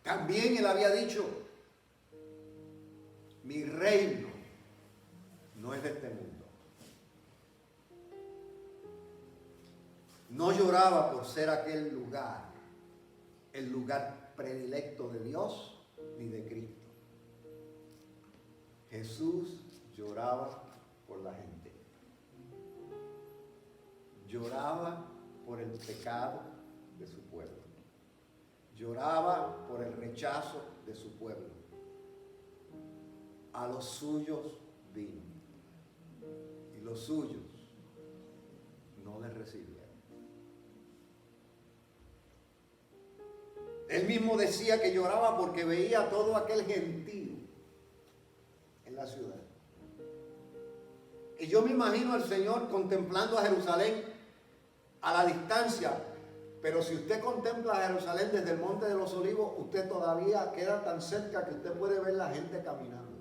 También él había dicho, mi reino no es de este mundo. No lloraba por ser aquel lugar, el lugar predilecto de Dios ni de Cristo. Jesús lloraba por la gente. Lloraba por el pecado de su pueblo. Lloraba por el rechazo de su pueblo. A los suyos vino y los suyos no le recibieron. Él mismo decía que lloraba porque veía todo aquel gentío en la ciudad. Y yo me imagino al Señor contemplando a Jerusalén a la distancia. Pero si usted contempla Jerusalén desde el Monte de los Olivos, usted todavía queda tan cerca que usted puede ver la gente caminando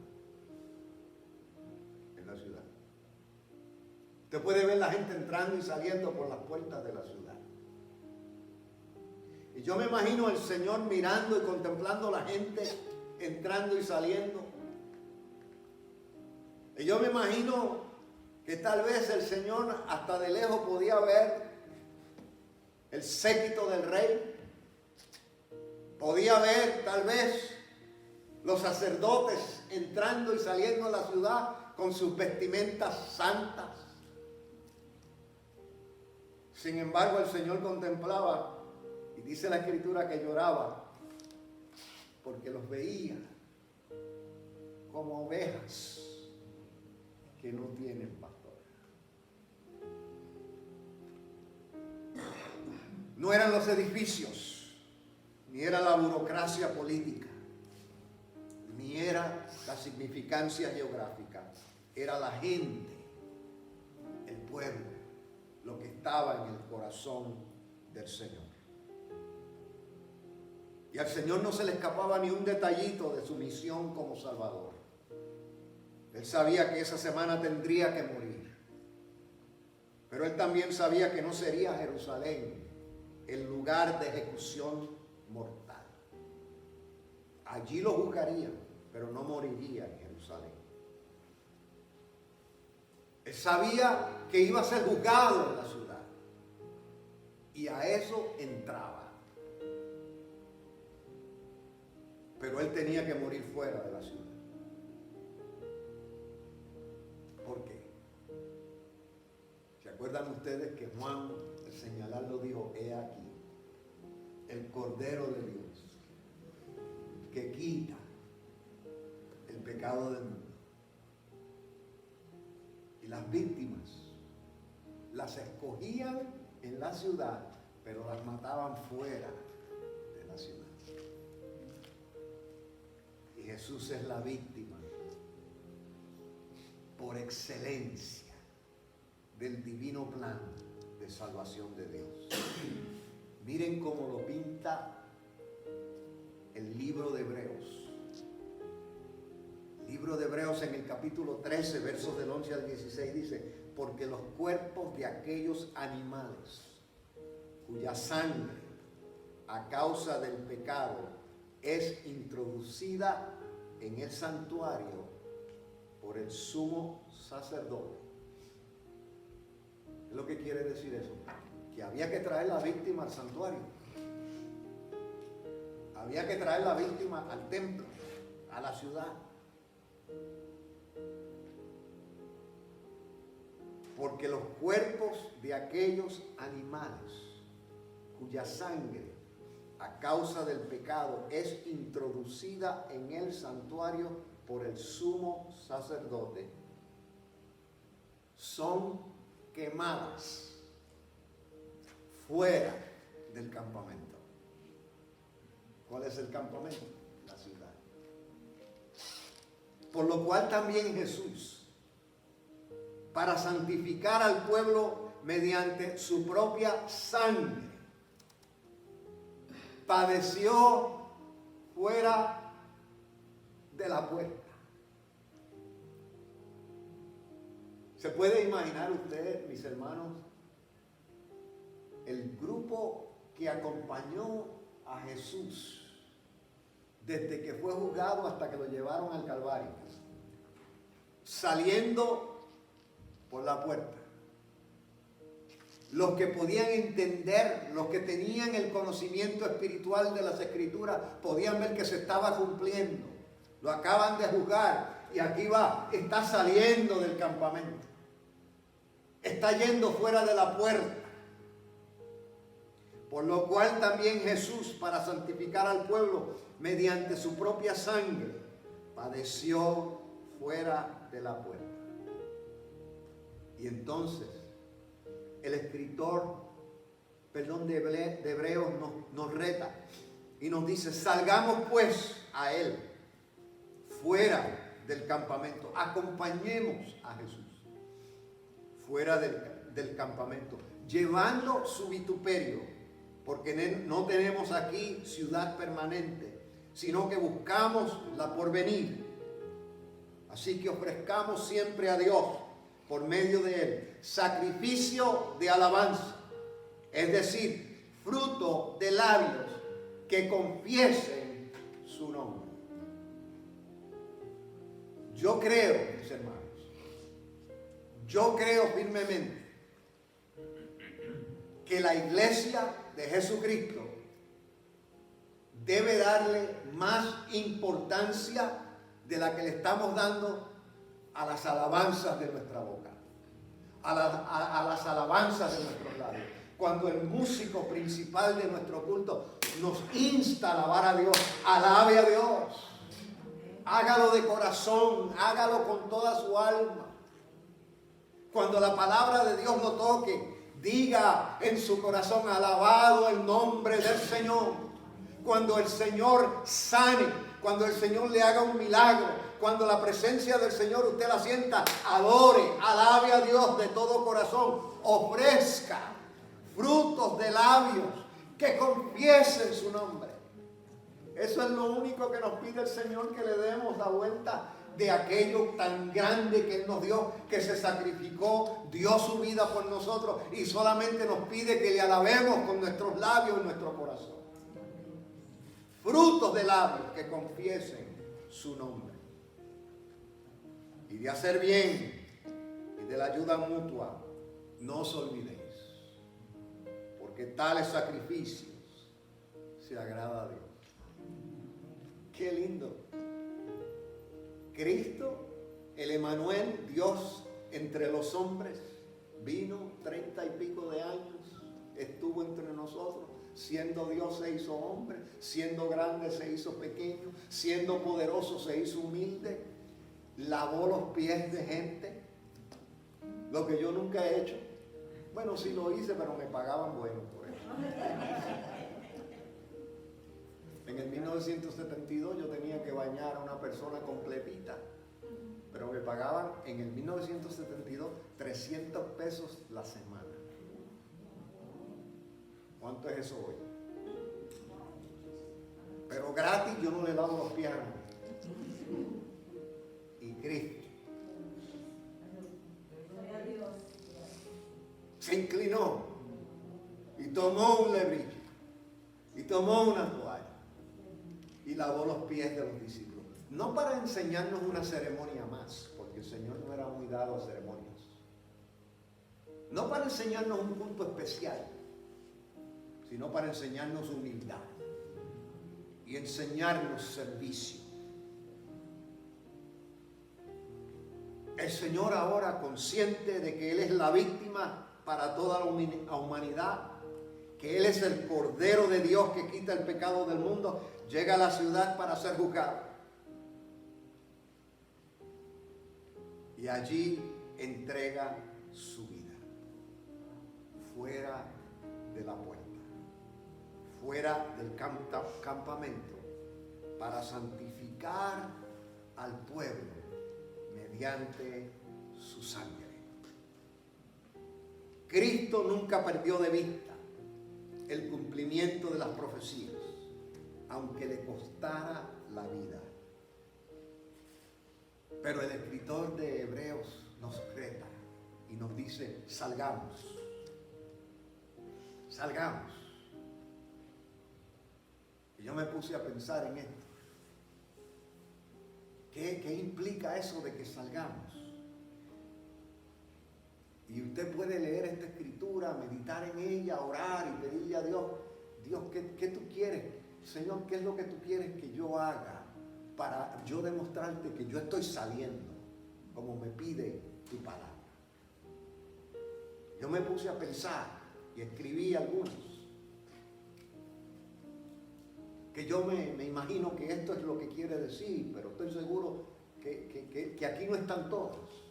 en la ciudad. Usted puede ver la gente entrando y saliendo por las puertas de la ciudad. Y yo me imagino el Señor mirando y contemplando la gente entrando y saliendo. Y yo me imagino que tal vez el Señor hasta de lejos podía ver el séquito del rey. Podía ver tal vez los sacerdotes entrando y saliendo de la ciudad con sus vestimentas santas. Sin embargo, el Señor contemplaba, y dice la Escritura que lloraba, porque los veía como ovejas que no tienen pastor. No eran los edificios, ni era la burocracia política, ni era la significancia geográfica, era la gente, el pueblo, lo que estaba en el corazón del Señor. Y al Señor no se le escapaba ni un detallito de su misión como Salvador. Él sabía que esa semana tendría que morir, pero Él también sabía que no sería Jerusalén el lugar de ejecución mortal. Allí lo juzgarían, pero no moriría en Jerusalén. Él sabía que iba a ser juzgado en la ciudad, y a eso entraba. Pero él tenía que morir fuera de la ciudad. ¿Por qué? ¿Se acuerdan ustedes que Juan, al señalarlo, dijo: he aquí, el Cordero de Dios, que quita el pecado del mundo? Y las víctimas las escogían en la ciudad, pero las mataban fuera de la ciudad. Y Jesús es la víctima por excelencia del divino plan de salvación de Dios. Miren cómo lo pinta el libro de Hebreos. Libro de Hebreos, en el capítulo 13, versos del 11 al 16, dice: porque los cuerpos de aquellos animales cuya sangre a causa del pecado es introducida en el santuario por el sumo sacerdote. ¿Qué es lo que quiere decir eso? Que había que traer la víctima al santuario. Había que traer la víctima al templo, a la ciudad. Porque los cuerpos de aquellos animales cuya sangre a causa del pecado es introducida en el santuario por el sumo sacerdote son quemadas fuera del campamento. ¿Cuál es el campamento? La ciudad. Por lo cual también Jesús, para santificar al pueblo mediante su propia sangre, padeció fuera de la puerta. ¿Se puede imaginar usted, mis hermanos, el grupo que acompañó a Jesús desde que fue juzgado hasta que lo llevaron al Calvario, saliendo por la puerta? Los que podían entender, los que tenían el conocimiento espiritual de las Escrituras, podían ver que se estaba cumpliendo. Lo acaban de juzgar y aquí va, está saliendo del campamento. Está yendo fuera de la puerta. Por lo cual también Jesús, para santificar al pueblo mediante su propia sangre, padeció fuera de la puerta. Y entonces el escritor, de Hebreos nos reta y nos dice: salgamos pues a él fuera del campamento, acompañemos a Jesús fuera del campamento, llevando su vituperio, porque no tenemos aquí ciudad permanente, sino que buscamos la porvenir. Así que ofrezcamos siempre a Dios, por medio de Él, sacrificio de alabanza, es decir, fruto de labios que confiesen su nombre. Yo creo, mis hermanos, yo creo firmemente que la iglesia de Jesucristo debe darle más importancia de la que le estamos dando a las alabanzas de nuestra boca, a las alabanzas de nuestros labios. Cuando el músico principal de nuestro culto nos insta a alabar a Dios, alabe a Dios. Hágalo de corazón, hágalo con toda su alma. Cuando la palabra de Dios lo toque, diga en su corazón, alabado el nombre del Señor. Cuando el Señor sane, cuando el Señor le haga un milagro, cuando la presencia del Señor usted la sienta, adore, alabe a Dios de todo corazón, ofrezca frutos de labios que confiesen su nombre. Eso es lo único que nos pide el Señor, que le demos la vuelta de aquello tan grande que Él nos dio, que se sacrificó, dio su vida por nosotros y solamente nos pide que le alabemos con nuestros labios y nuestro corazón. Frutos de labios que confiesen su nombre. Y de hacer bien y de la ayuda mutua, no os olvidéis, porque tales sacrificios se agrada a Dios. Qué lindo. Cristo, el Emanuel, Dios entre los hombres, vino 30 y pico de años, estuvo entre nosotros, siendo Dios se hizo hombre, siendo grande se hizo pequeño, siendo poderoso se hizo humilde, lavó los pies de gente, lo que yo nunca he hecho. Bueno, sí lo hice, pero me pagaban bueno por eso. En el 1972 yo tenía que bañar a una persona completita, pero me pagaban en el 1972 300 pesos la semana. ¿Cuánto es eso hoy? Pero gratis yo no le lavo los pies a nadie. Y Cristo se inclinó y tomó un lebrillo y tomó una toalla y lavó los pies de los discípulos. No para enseñarnos una ceremonia más, porque el Señor no era muy dado a ceremonias. No para enseñarnos un culto especial, sino para enseñarnos humildad y enseñarnos servicio. El Señor ahora, consciente de que Él es la víctima para toda la humanidad, que Él es el Cordero de Dios que quita el pecado del mundo, llega a la ciudad para ser juzgado. Y allí entrega su vida, fuera de la puerta, fuera del campamento, para santificar al pueblo mediante su sangre. Cristo nunca perdió de vista el cumplimiento de las profecías, aunque le costara la vida. Pero el escritor de Hebreos nos reta y nos dice, salgamos. Y yo me puse a pensar en esto. ¿Qué implica eso de que salgamos? Y usted puede leer esta escritura, meditar en ella, orar y pedirle a Dios, Dios, ¿qué tú quieres? Señor, ¿qué es lo que tú quieres que yo haga para yo demostrarte que yo estoy saliendo como me pide tu palabra? Yo me puse a pensar y escribí algunos, que yo me imagino que esto es lo que quiere decir, pero estoy seguro que aquí no están todos.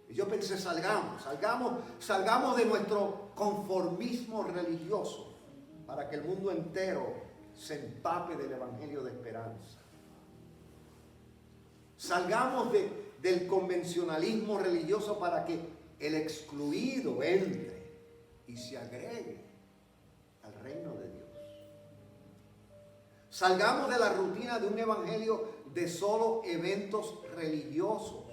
Y yo pensé, salgamos de nuestro conformismo religioso para que el mundo entero se empape del evangelio de esperanza. Salgamos del convencionalismo religioso para que el excluido entre y se agregue al reino de Dios. Salgamos de la rutina de un evangelio de solo eventos religiosos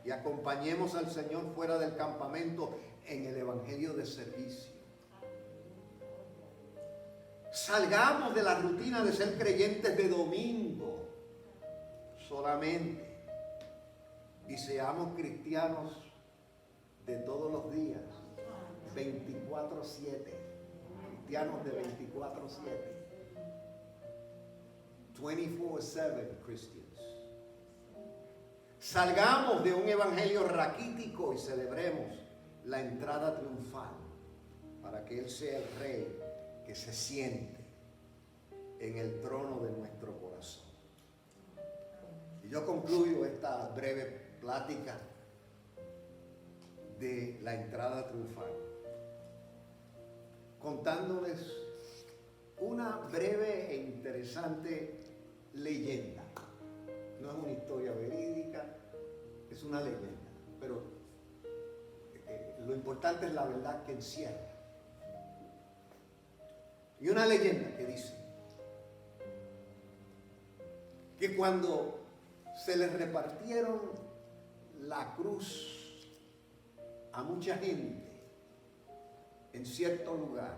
y acompañemos al Señor fuera del campamento en el evangelio de servicio. Salgamos de la rutina de ser creyentes de domingo solamente y seamos cristianos de todos los días, 24/7, cristianos de 24/7, 24/7 Christians. Salgamos de un evangelio raquítico y celebremos la entrada triunfal para que Él sea el Rey que se siente en el trono de nuestro corazón. Y yo concluyo esta breve plática de la entrada triunfal contándoles una breve e interesante leyenda. No es una historia verídica, es una leyenda, pero lo importante es la verdad que encierra. Y una leyenda que dice que cuando se les repartieron la cruz a mucha gente en cierto lugar,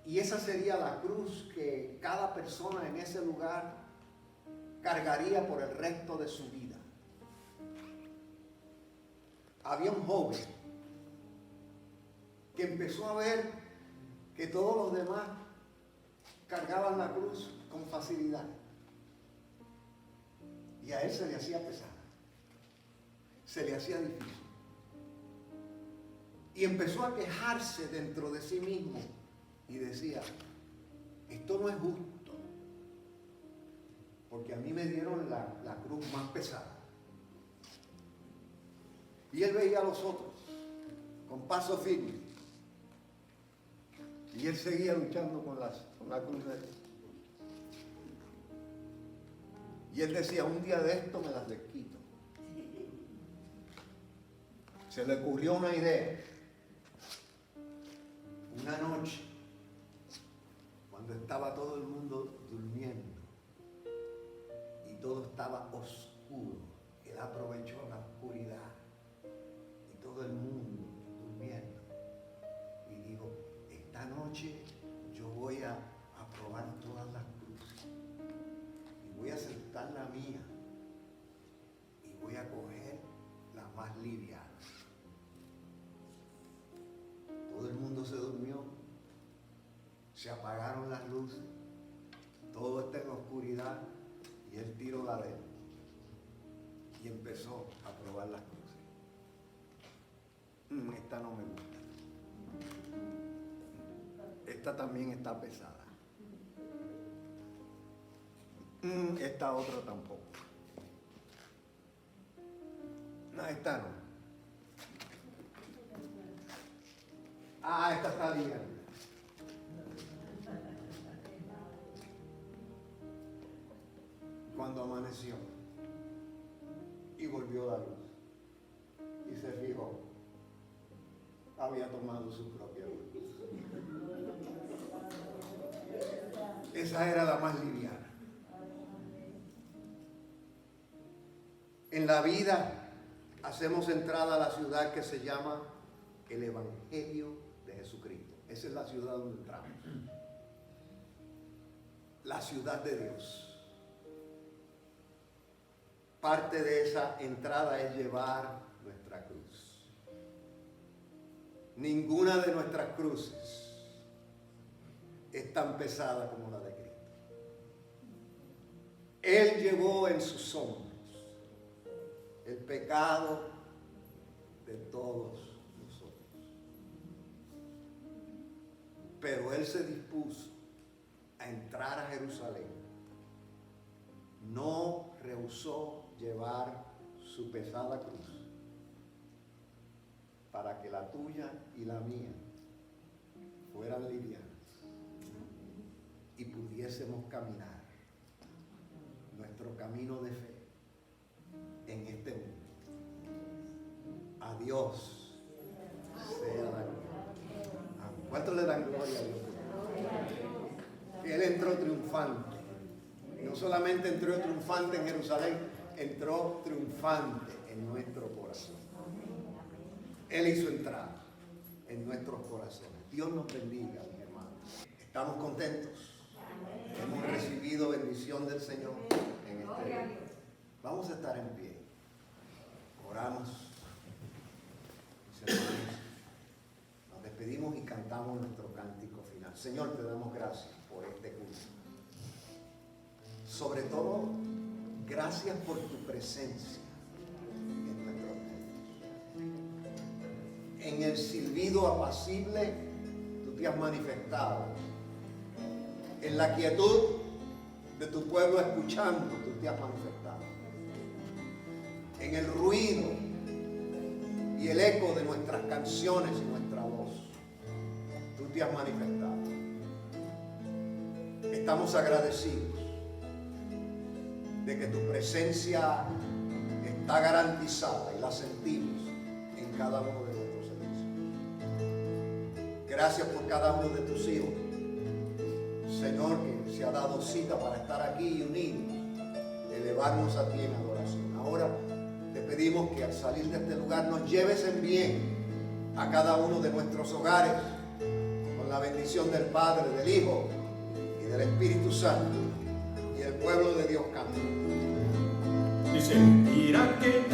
y esa sería la cruz que cada persona en ese lugar cargaría por el resto de su vida, había un joven que empezó a ver que todos los demás cargaban la cruz con facilidad y a él se le hacía pesada, se le hacía difícil y empezó a quejarse dentro de sí mismo y decía: esto no es justo porque a mí me dieron la cruz más pesada. Y él veía a los otros con paso firme y él seguía luchando con la cruz de él. Y él decía: un día de esto me las desquito. Se le ocurrió una idea. Una noche, cuando estaba todo el mundo durmiendo y todo estaba oscuro, él aprovechó la oscuridad y todo el mundo durmiendo y dijo: esta noche yo voy a probar todas las cruces y voy a aceptar la mía y voy a coger la más liviana. Todo el mundo se durmió, se apagaron las luces, todo está en oscuridad y él tiró la de él y empezó a probar las cruces. Esta no me gusta. Esta también está pesada. Esta otra tampoco. No, esta no. Esta está bien. Cuando amaneció y volvió la luz y se fijó, había tomado su propia cruz. Esa era la más liviana. En la vida hacemos entrada a la ciudad que se llama el Evangelio de Jesucristo. Esa es la ciudad donde entramos. La ciudad de Dios. Parte de esa entrada es llevar nuestra cruz. Ninguna de nuestras cruces es tan pesada como la de Cristo. Él llevó en sus hombros el pecado de todos nosotros. Pero Él se dispuso a entrar a Jerusalén. No rehusó llevar su pesada cruz para que la tuya y la mía fueran livianas y pudiésemos caminar nuestro camino de fe en este mundo. A Dios sea la gloria. ¿Cuánto le dan gloria a Dios? Que Él entró triunfante. No solamente entró triunfante en Jerusalén, entró triunfante en nuestro corazón. Él hizo entrar en nuestros corazones. Dios nos bendiga, mis hermanos. Estamos contentos. Hemos recibido bendición del Señor en este día. Vamos a estar en pie. Oramos. Mis hermanos, nos despedimos y cantamos nuestro cántico final. Señor, te damos gracias por este culto. Sobre todo, gracias por tu presencia en nuestros medios. En el silbido apacible, tú te has manifestado. En la quietud de tu pueblo escuchando, tú te has manifestado. En el ruido y el eco de nuestras canciones y nuestra voz, tú te has manifestado. Estamos agradecidos de que tu presencia está garantizada y la sentimos en cada uno de nuestros servicios. Gracias por cada uno de tus hijos, Señor, que se ha dado cita para estar aquí y unidos, elevarnos a ti en adoración. Ahora te pedimos que al salir de este lugar nos lleves en bien a cada uno de nuestros hogares, con la bendición del Padre, del Hijo y del Espíritu Santo, y el pueblo de Dios canta. Y sentirá que